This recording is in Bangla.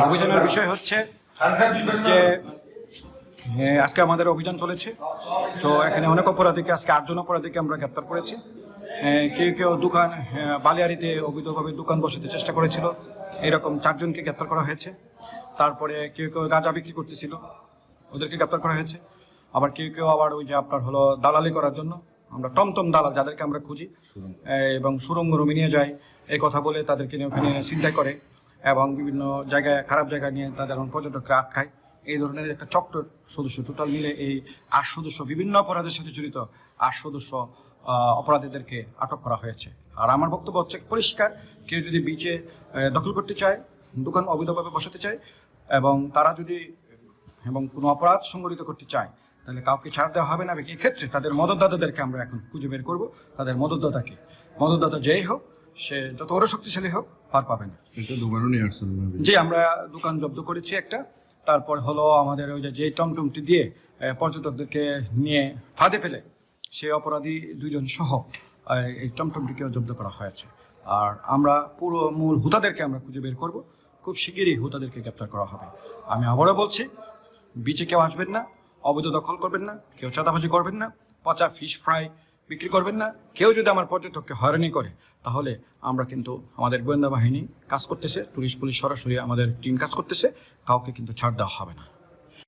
অভিযানের বিষয় হচ্ছে যে আজকে আমাদের অভিযান চলেছে। তো এখানে অনেক অপরাধীকে, আজকে 8 জন অপরাধীকে আমরা গ্রেপ্তার করেছি। কেউ কেউ দোকান বালিয়াড়িতে অবৈধভাবে দোকান বসাতে চেষ্টা করেছিল, এরকম 4 জনকে গ্রেপ্তার করা হয়েছে। তারপরে কেউ কেউ গাঁজা বিক্রি করতেছিল, ওদেরকে গ্রেপ্তার করা হয়েছে। আবার কেউ কেউ আবার ওই যে আপনার হলো দালালি করার জন্য, আমরা টমটম দালাল যাদেরকে আমরা খুঁজি এবং সুরঙ্গ রুমে নিয়ে যাই এই কথা বলে তাদেরকে নিয়ে ওখানে ছিনতাই করে এবং বিভিন্ন জায়গায় খারাপ জায়গায় নিয়ে তাদের পর্যটকরা আটকায়। এই ধরনের একটা চক্র সদস্য, টোটাল মিলে এই 8 সদস্য, বিভিন্ন অপরাধের সাথে জড়িত 8 সদস্য অপরাধীদেরকে আটক করা হয়েছে। আর আমার বক্তব্য হচ্ছে পরিষ্কার, কেউ যদি বিচে দখল করতে চায়, দোকান অবৈধভাবে বসাতে চায় এবং তারা যদি কোনো অপরাধ সংগঠিত করতে চায়, তাহলে কাউকে ছাড় দেওয়া হবে না। এক্ষেত্রে তাদের মদতদাতাদেরকে আমরা এখন খুঁজে বের করবো। তাদের মদতদাতা যেই হোক, সে যত বড় শক্তিশালী হোক, পার পাবে না। জি, আমরা দোকান জব্দ করেছি একটা। তারপর হলো আমাদের ওই যে টমটমটি দিয়ে পর্যটকদেরকে নিয়ে ফাঁদে ফেলে সেই অপরাধী 2 জন সহ এই টমটমটিকেও জব্দ করা হয়েছে। আর আমরা পুরো মূল হুতাদেরকে আমরা খুঁজে বের করব। খুব শিগগিরই হুতাদেরকে গ্রেপ্তার করা হবে। আমি আবারও বলছি, বিচে কেউ আসবেন না, অবৈধ দখল করবেন না, কেউ চাঁদাবাজি করবেন না, পচা ফিশ ফ্রাই বিক্রি করবেন না। কেউ যদি আমার পর্যটককে হয়রানি করে, তাহলে আমরা কিন্তু আমাদের গোয়েন্দা বাহিনী কাজ করতেছে, পুলিশ সরাসরি আমাদের টিম কাজ করতেছে, কাউকে কিন্তু ছাড় দেওয়া হবে না।